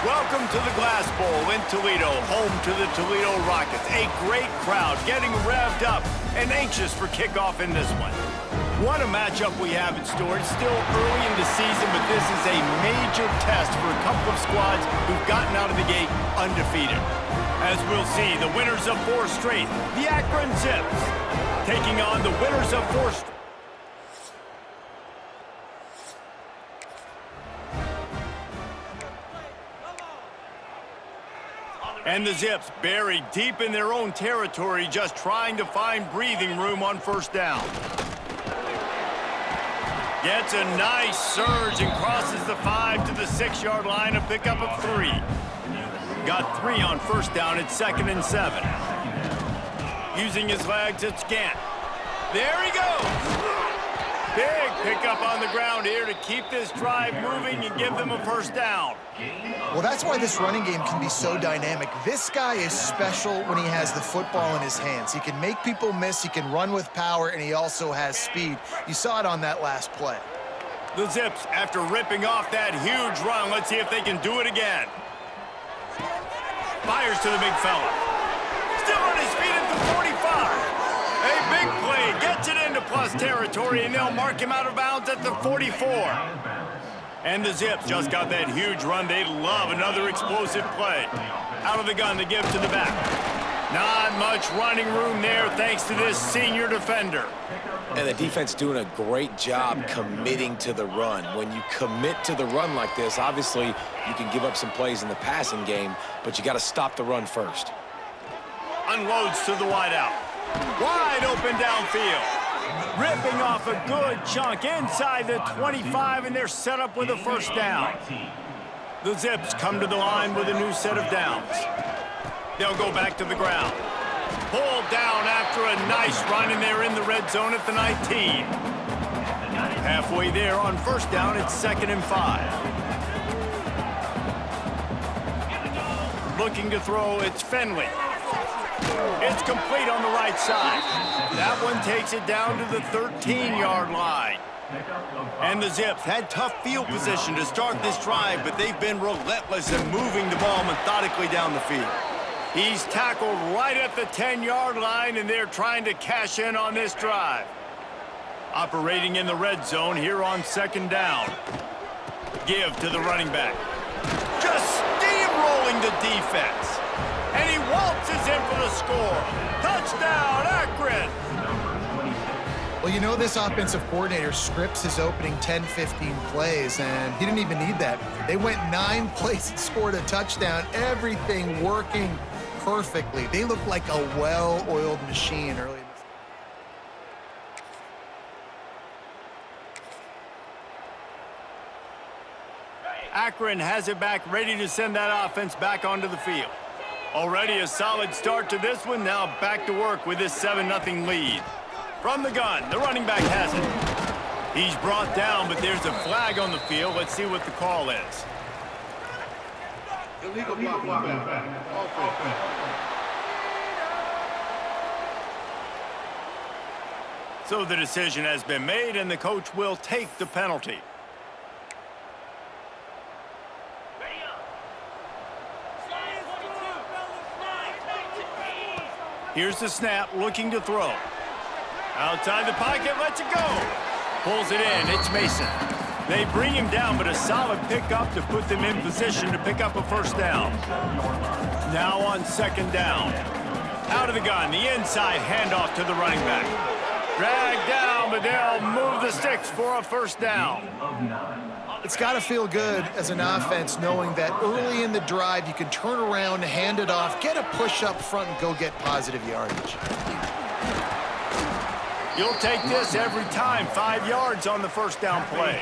Welcome to the Glass Bowl in Toledo, home to the Toledo Rockets. A great crowd getting revved up and anxious for kickoff in this one. What a matchup we have in store. It's still early in the season, but this is a major test for a couple of squads who've gotten out of the gate undefeated. As we'll see, the winners of 4 straight, the Akron Zips, taking on the winners of 4 straight. And the Zips buried deep in their own territory, just trying to find breathing room on first down. Gets a nice surge and crosses the 5 to the 6-yard line, a pickup of 3. Got 3 on first down at 2nd and 7. Using his legs, it's Gant. There he goes! Big pickup on the ground here to keep this drive moving and give them a first down. Well, that's why this running game can be so dynamic. This guy is special when he has the football in his hands. He can make people miss, he can run with power, and he also has speed. You saw it on that last play. The Zips, after ripping off that huge run, let's see if they can do it again. Fires to the big fella. Still on his feet at the 45. A big play, gets it into plus territory, and they'll mark him out of bounds at the 44. And the Zips just got that huge run. They love another explosive play. Out of the gun to give to the back. Not much running room there thanks to this senior defender. And the defense doing a great job committing to the run. When you commit to the run like this, obviously you can give up some plays in the passing game, but you got to stop the run first. Unloads to the wideout. Wide open downfield. Ripping off a good chunk inside the 25, and they're set up with a first down. The Zips come to the line with a new set of downs. They'll go back to the ground. Pulled down after a nice run, and they're in the red zone at the 19. Halfway there on first down, it's 2nd and 5. Looking to throw, it's Finley. It's complete on the right side. That one takes it down to the 13-yard line. And the Zips had tough field position to start this drive, but they've been relentless in moving the ball methodically down the field. He's tackled right at the 10-yard line, and they're trying to cash in on this drive. Operating in the red zone here on 2nd down. Give to the running back. Just steamrolling the defense. And he waltzes in for the score. Touchdown, Akron! Well, you know this offensive coordinator scripts his opening 10, 15 plays, and he didn't even need that. They went 9 plays and scored a touchdown, everything working perfectly. They look like a well-oiled machine early in this. Akron has it back, ready to send that offense back onto the field. Already a solid start to this one. Now back to work with this 7-0 lead. From the gun, the running back has it. He's brought down, but there's a flag on the field. Let's see what the call is. Illegal block. So the decision has been made, and the coach will take the penalty. Here's the snap, looking to throw. Outside the pocket, lets it go. Pulls it in, it's Mason. They bring him down, but a solid pickup to put them in position to pick up a first down. Now on 2nd down. Out of the gun, the inside handoff to the running back. Dragged down, but they'll move the sticks for a first down. It's got to feel good as an offense knowing that early in the drive you can turn around, hand it off, get a push up front, and go get positive yardage. You'll take this every time. 5 yards on the first down play.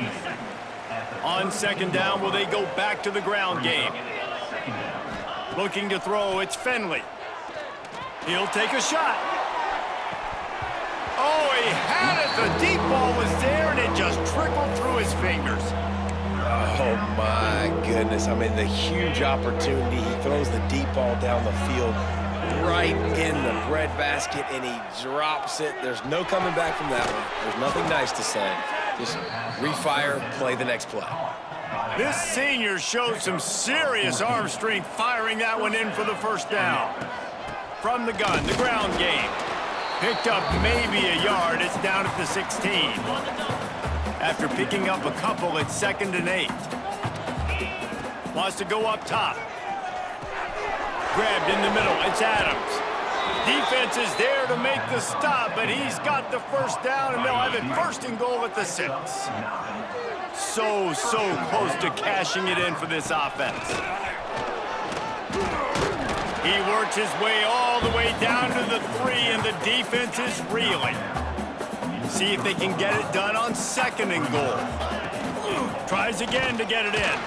On 2nd down, will they go back to the ground game? Looking to throw, it's Finley. He'll take a shot. Oh, he had it. The deep ball was there, and it just trickled through his fingers. Oh, my goodness. I mean, the huge opportunity. He throws the deep ball down the field right in the breadbasket, and he drops it. There's no coming back from that one. There's nothing nice to say. Just refire, play the next play. This senior showed some serious arm strength firing that one in for the first down. From the gun, the ground game. Picked up maybe a yard. It's down at the 16. After picking up a couple, it's 2nd and 8. Wants to go up top. Grabbed in the middle. It's Adams. Defense is there to make the stop, but he's got the first down, and they'll have it 1st and goal at the 6. So close to cashing it in for this offense. He works his way all the way down to the 3, and the defense is reeling. See if they can get it done on 2nd and goal. Tries again to get it in.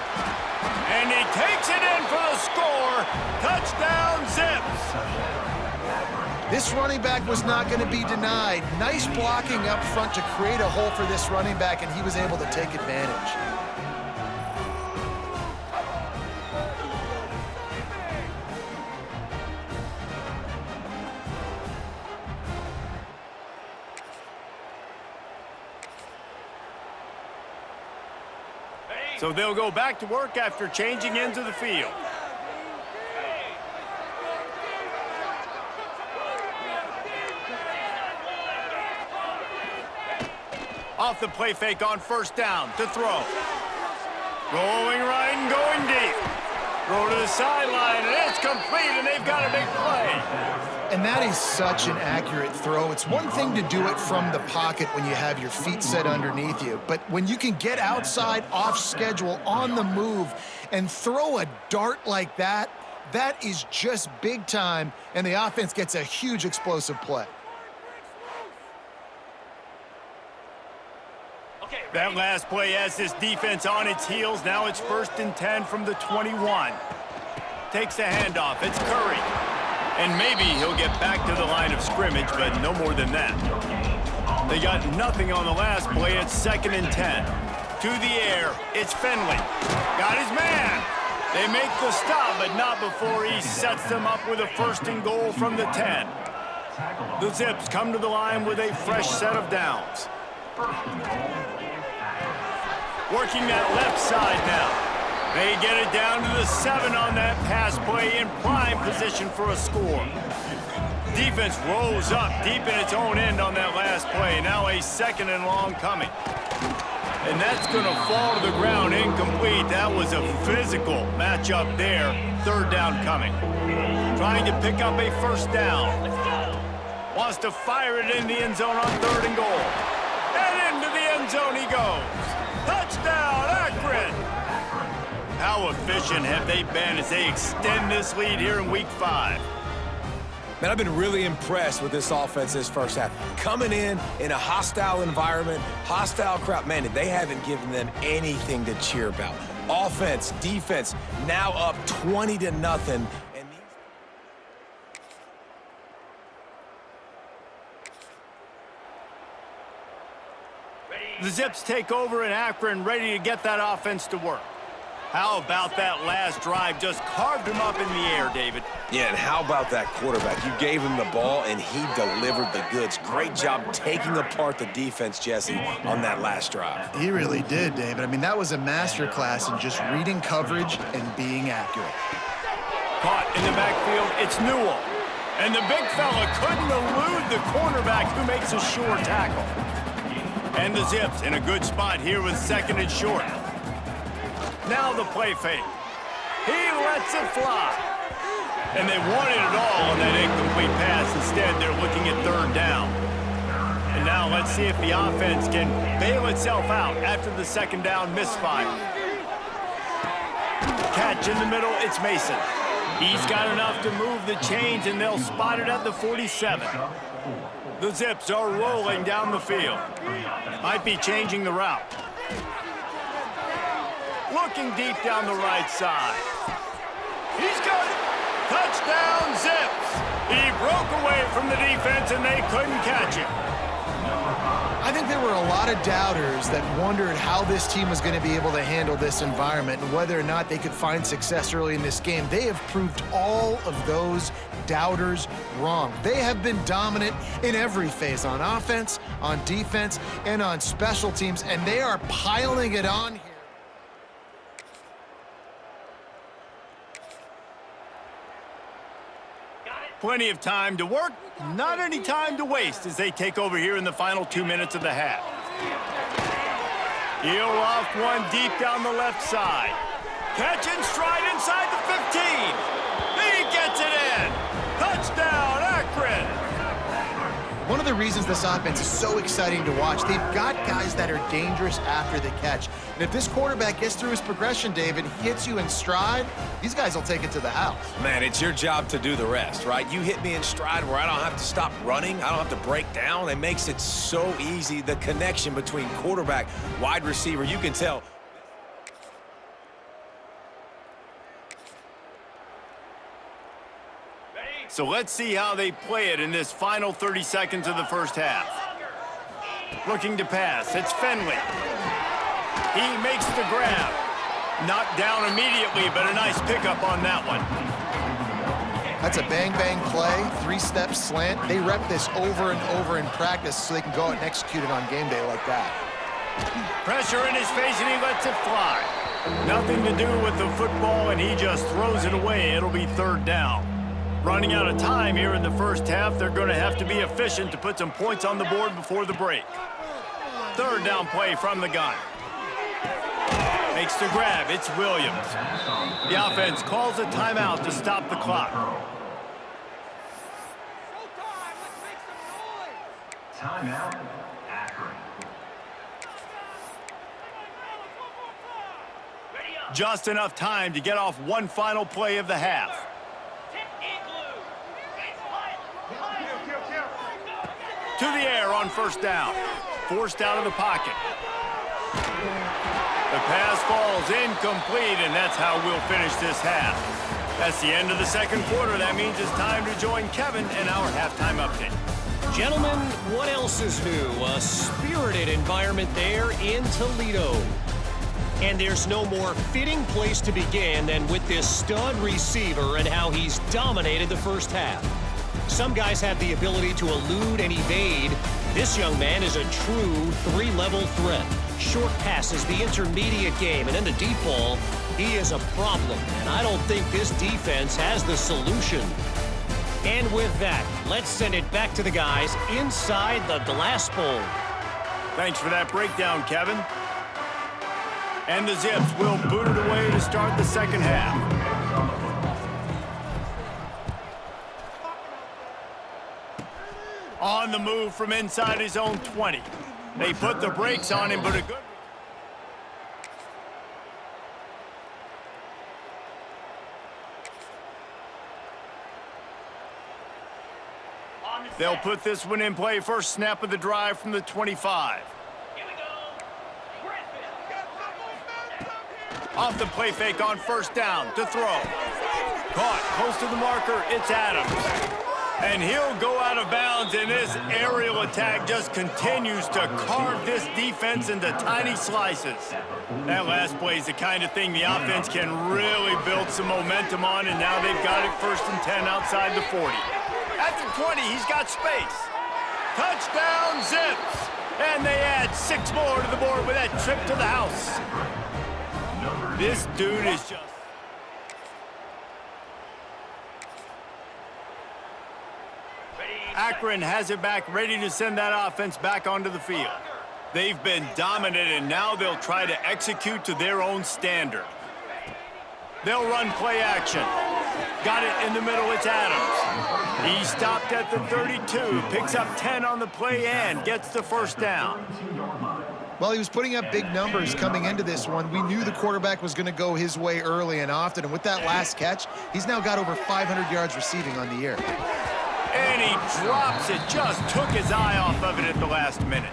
And he takes it in for the score. Touchdown, Zips. This running back was not going to be denied. Nice blocking up front to create a hole for this running back, and he was able to take advantage. So they'll go back to work after changing into the field. Off the play fake on 1st down to throw. Rolling right and going deep. Throw to the sideline, and it's complete, and they've got a big play. And that is such an accurate throw. It's one thing to do it from the pocket when you have your feet set underneath you, but when you can get outside, off schedule, on the move, and throw a dart like that, that is just big time, and the offense gets a huge explosive play. That last play has this defense on its heels. Now it's 1st and 10 from the 21. Takes the handoff. It's Curry. And maybe he'll get back to the line of scrimmage, but no more than that. They got nothing on the last play. It's 2nd and 10. To the air. It's Finley. Got his man. They make the stop, but not before he sets them up with a 1st and goal from the 10. The Zips come to the line with a fresh set of downs. Working that left side now. They get it down to the 7 on that pass play in prime position for a score. Defense rolls up deep in its own end on that last play. Now a 2nd and long coming. And that's going to fall to the ground incomplete. That was a physical matchup there. 3rd down coming. Trying to pick up a 1st down. Wants to fire it in the end zone on 3rd and goal. And into the end zone he goes. Touchdown, Akron! How efficient have they been as they extend this lead here in Week 5? Man, I've been really impressed with this offense this first half. Coming in a hostile environment, hostile crowd, man, they haven't given them anything to cheer about. Offense, defense, now up 20-0. The Zips take over in Akron, ready to get that offense to work. How about that last drive? Just carved him up in the air, David. Yeah, and how about that quarterback? You gave him the ball, and he delivered the goods. Great job taking apart the defense, Jesse, on that last drive. He really did, David. I mean, that was a masterclass in just reading coverage and being accurate. Caught in the backfield, it's Newell. And the big fella couldn't elude the cornerback who makes a sure tackle. And the Zips in a good spot here with 2nd and short. Now the play fake. He lets it fly. And they wanted it all on that incomplete pass. Instead, they're looking at 3rd down. And now let's see if the offense can bail itself out after the 2nd down misfire. Catch in the middle, it's Mason. He's got enough to move the chains, and they'll spot it at the 47. The Zips are rolling down the field. Might be changing the route. Looking deep down the right side. He's got it. Touchdown, Zips. He broke away from the defense, and they couldn't catch him. I think there were a lot of doubters that wondered how this team was going to be able to handle this environment and whether or not they could find success early in this game. They have proved all of those doubters wrong. They have been dominant in every phase, on offense, on defense, and on special teams, and they are piling it on here. Plenty of time to work, not any time to waste as they take over here in the final 2 minutes of the half. He'll off one deep down the left side. Catch and stride inside the 15. He gets it in. Touchdown, Akron. One of the reasons this offense is so exciting to watch, they've got guys that are dangerous after the catch. And if this quarterback gets through his progression, David, hits you in stride, these guys will take it to the house. Man, it's your job to do the rest, right? You hit me in stride where I don't have to stop running. I don't have to break down. It makes it so easy. The connection between quarterback, wide receiver, you can tell. So let's see how they play it in this final 30 seconds of the first half. Looking to pass, it's Finley. He makes the grab. Knocked down immediately, but a nice pickup on that one. That's a bang-bang play, three-step slant. They rep this over and over in practice so they can go out and execute it on game day like that. Pressure in his face, and he lets it fly. Nothing to do with the football, and he just throws it away. It'll be third down. Running out of time here in the first half, they're going to have to be efficient to put some points on the board before the break. Third down play from the gun. Makes the grab. It's Williams. The offense calls a timeout to stop the clock. Timeout, Akron. Just enough time to get off one final play of the half. To the air on first down. Forced out of the pocket. The pass falls incomplete, and that's how we'll finish this half. That's the end of the second quarter. That means it's time to join Kevin in our halftime update. Gentlemen, what else is new? A spirited environment there in Toledo. And there's no more fitting place to begin than with this stud receiver and how he's dominated the first half. Some guys have the ability to elude and evade. This young man is a true three-level threat. Short passes, the intermediate game, and then the deep ball, he is a problem. And I don't think this defense has the solution. And with that, let's send it back to the guys inside the glass bowl. Thanks for that breakdown, Kevin. And the Zips will boot it away to start the second half. On the move from inside his own 20. They put the brakes on him, but a good... They'll put this one in play. First snap of the drive from the 25. Off the play fake on first down to throw. Caught close to the marker. It's Adams. And he'll go out of bounds, and this aerial attack just continues to carve this defense into tiny slices. That last play is the kind of thing the offense can really build some momentum on, and now they've got it first and 10 outside the 40. At the 20, he's got space. Touchdown, Zips! And they add 6 more to the board with that trip to the house. This dude is just... Akron has it back, ready to send that offense back onto the field. They've been dominant, and now they'll try to execute to their own standard. They'll run play action. Got it in the middle, it's Adams. He stopped at the 32, picks up 10 on the play and gets the first down. Well, he was putting up big numbers coming into this one. We knew the quarterback was going to go his way early and often, and with that last catch, he's now got over 500 yards receiving on the year. And he drops it, just took his eye off of it at the last minute.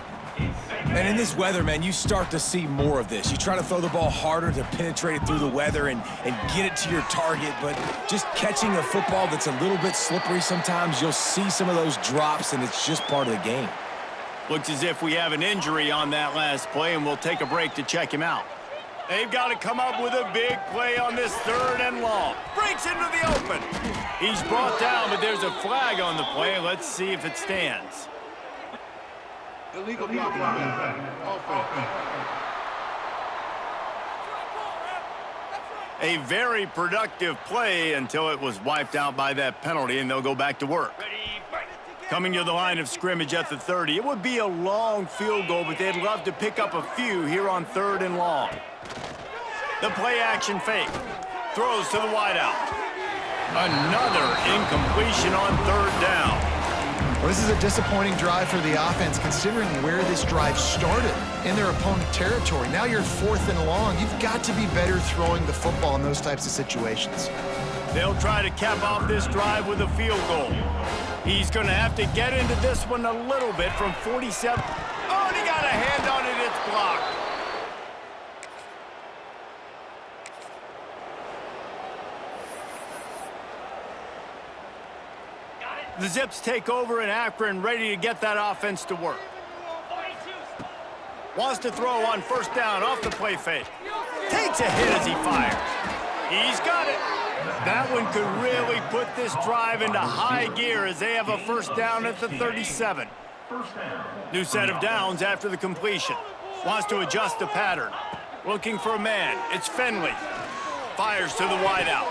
And in this weather, man, you start to see more of this. You try to throw the ball harder to penetrate it through the weather and get it to your target, but just catching a football that's a little bit slippery sometimes, you'll see some of those drops, and it's just part of the game. Looks as if we have an injury on that last play, and we'll take a break to check him out. They've got to come up with a big play on this third and long. Breaks into the open. He's brought down, but there's a flag on the play. Let's see if it stands. Illegal block offense. A very productive play until it was wiped out by that penalty, and they'll go back to work. Coming to the line of scrimmage at the 30. It would be a long field goal, but they'd love to pick up a few here on 3rd and long. The play-action fake. Throws to the wideout. Another incompletion on 3rd down. Well, this is a disappointing drive for the offense, considering where this drive started, in their opponent territory. Now you're 4th and long. You've got to be better throwing the football in those types of situations. They'll try to cap off this drive with a field goal. He's going to have to get into this one a little bit from 47. Oh, and he got a hand on it. It's blocked. The Zips take over in Akron, ready to get that offense to work. Wants to throw on 1st down off the play fake. Takes a hit as he fires. He's got it. That one could really put this drive into high gear as they have a 1st down at the 37. New set of downs after the completion. Wants to adjust the pattern. Looking for a man. It's Finley. Fires to the wideout.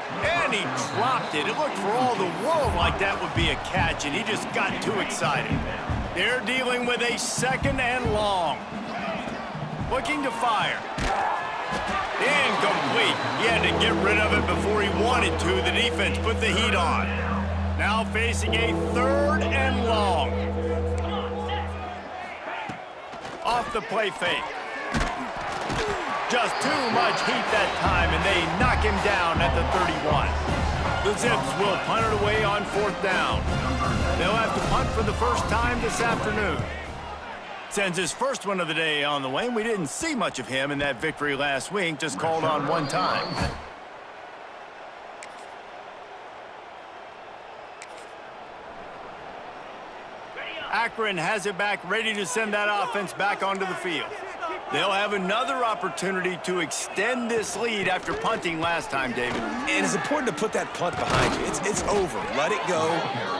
And he dropped it. It looked for all the world like that would be a catch, and he just got too excited. They're dealing with a 2nd and long. Looking to fire. Incomplete. He had to get rid of it before he wanted to. The defense put the heat on. Now facing a 3rd and long. Off the play fake. Just too much heat that time, and they knock him down at the 31. The Zips will punt it away on 4th down. They'll have to punt for the first time this afternoon. Sends his first one of the day on the way, and we didn't see much of him in that victory last week, just called on 1 time. Akron has it back, ready to send that offense back onto the field. They'll have another opportunity to extend this lead after punting last time, David. And it's important to put that punt behind you. It's over. Let it go.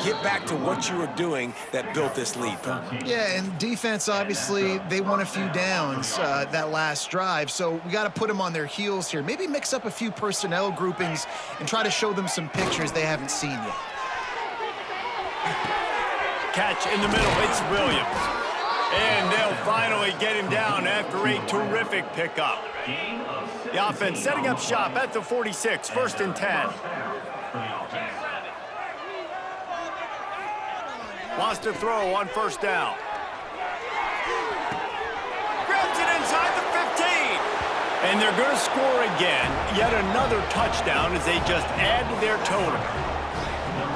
Get back to what you were doing that built this lead. Yeah, and defense, obviously, they won a few downs that last drive, so we got to put them on their heels here. Maybe mix up a few personnel groupings and try to show them some pictures they haven't seen yet. Catch in the middle. It's Williams. And they'll finally get him down after a terrific pickup. The offense setting up shop at the 46, 1st and 10. Wants to throw on 1st down. Grabs it inside the 15. And they're going to score again. Yet another touchdown as they just add to their total.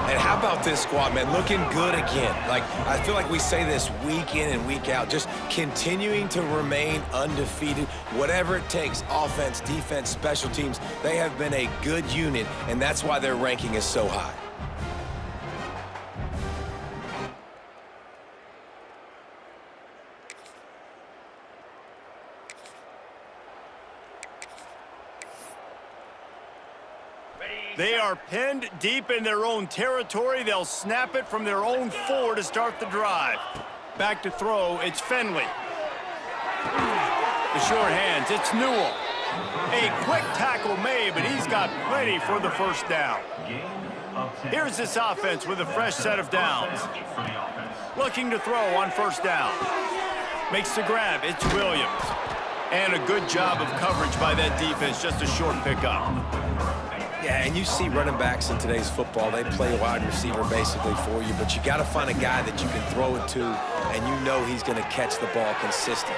And how about this squad, man? Looking good again. Like, I feel like we say this week in and week out, just continuing to remain undefeated. Whatever it takes, offense, defense, special teams, they have been a good unit, and that's why their ranking is so high. They are pinned deep in their own territory. They'll snap it from their own 4 to start the drive. Back to throw, it's Finley. The short hands, it's Newell. A quick tackle made, but he's got plenty for the 1st down. Here's this offense with a fresh set of downs. Looking to throw on 1st down. Makes the grab, it's Williams. And a good job of coverage by that defense, just a short pickup. Yeah, and you see running backs in today's football, they play wide receiver basically for you, but you got to find a guy that you can throw it to, and you know he's going to catch the ball consistently.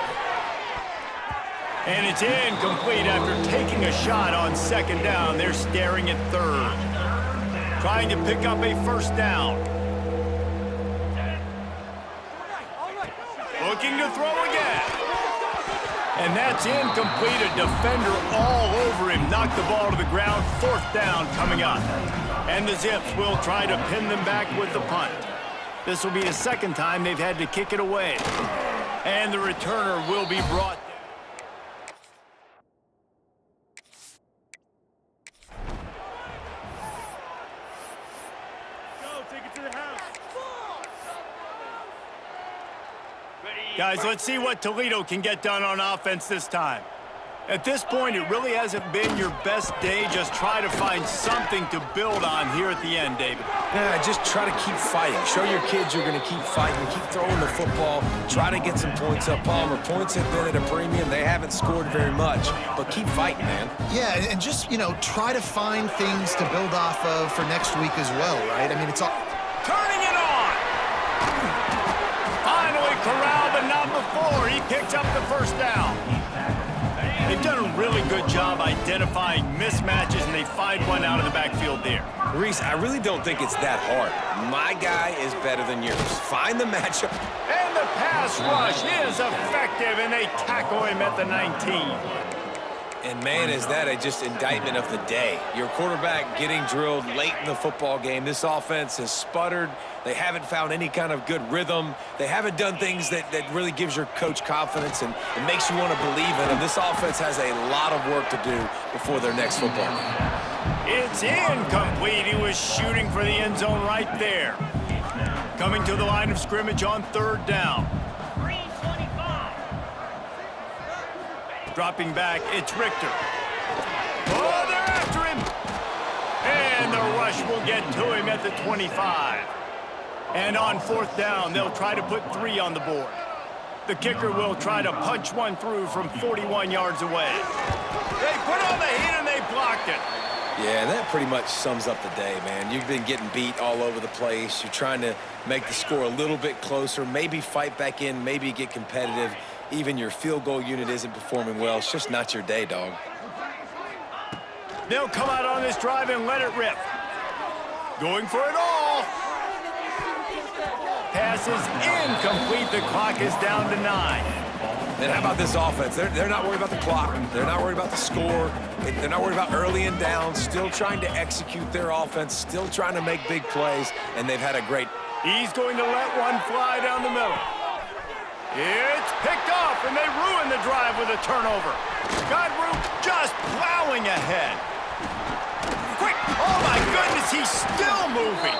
And it's incomplete after taking a shot on 2nd down. They're staring at 3rd. Trying to pick up a 1st down. Looking to throw again. And that's incomplete. A defender all over him. Knocked the ball to the ground. 4th down coming up. And the Zips will try to pin them back with the punt. This will be the 2nd time they've had to kick it away. And the returner will be brought. Guys, let's see what Toledo can get done on offense this time. At this point, it really hasn't been your best day. Just try to find something to build on here at the end, David. Yeah, just try to keep fighting. Show your kids you're going to keep fighting. Keep throwing the football. Try to get some points up. Palmer, points have been at a premium. They haven't scored very much, but keep fighting, man. Yeah, and just, try to find things to build off of for next week as well, right? I mean, it's all... Turning it on! Finally corralled, but not before. He picks up the first down. They've done a really good job identifying mismatches, and they find one out of the backfield there. Reese, I really don't think it's that hard. My guy is better than yours. Find the matchup. And the pass rush is effective, and they tackle him at the 19. And, man, is that a just indictment of the day. Your quarterback getting drilled late in the football game. This offense has sputtered. They haven't found any kind of good rhythm. They haven't done things that really gives your coach confidence and it makes you want to believe in them. This offense has a lot of work to do before their next football game. It's incomplete. He was shooting for the end zone right there. Coming to the line of scrimmage on third down. Dropping back, it's Richter. Oh, they're after him. And the rush will get to him at the 25. And on fourth down, they'll try to put 3 on the board. The kicker will try to punch one through from 41 yards away. They put on the heat and they blocked it. Yeah, that pretty much sums up the day, man. You've been getting beat all over the place. You're trying to make the score a little bit closer, maybe fight back in, maybe get competitive. Even your field goal unit isn't performing well. It's just not your day, dog. They'll come out on this drive and let it rip. Going for it all. Pass is incomplete. The clock is down to 9. And how about this offense? They're not worried about the clock. They're not worried about the score. They're not worried about early and down. Still trying to execute their offense. Still trying to make big plays. And they've had a great... He's going to let one fly down the middle. It's picked off, and they ruin the drive with a turnover. Godroot just plowing ahead. Quick! Oh, my goodness, he's still moving.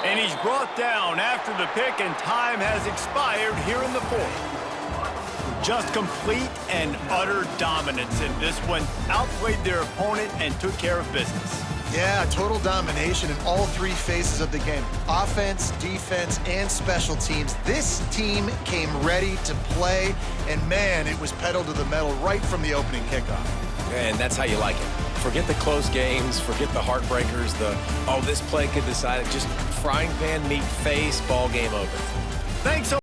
And he's brought down after the pick, and time has expired here in the fourth. Just complete and utter dominance in this one. Outplayed their opponent and took care of business. Yeah, total domination in all 3 phases of the game. Offense, defense, and special teams. This team came ready to play, and, man, it was pedal to the metal right from the opening kickoff. And that's how you like it. Forget the close games. Forget the heartbreakers. This play could decide it. Just frying pan, meat face, ball game over. Thanks so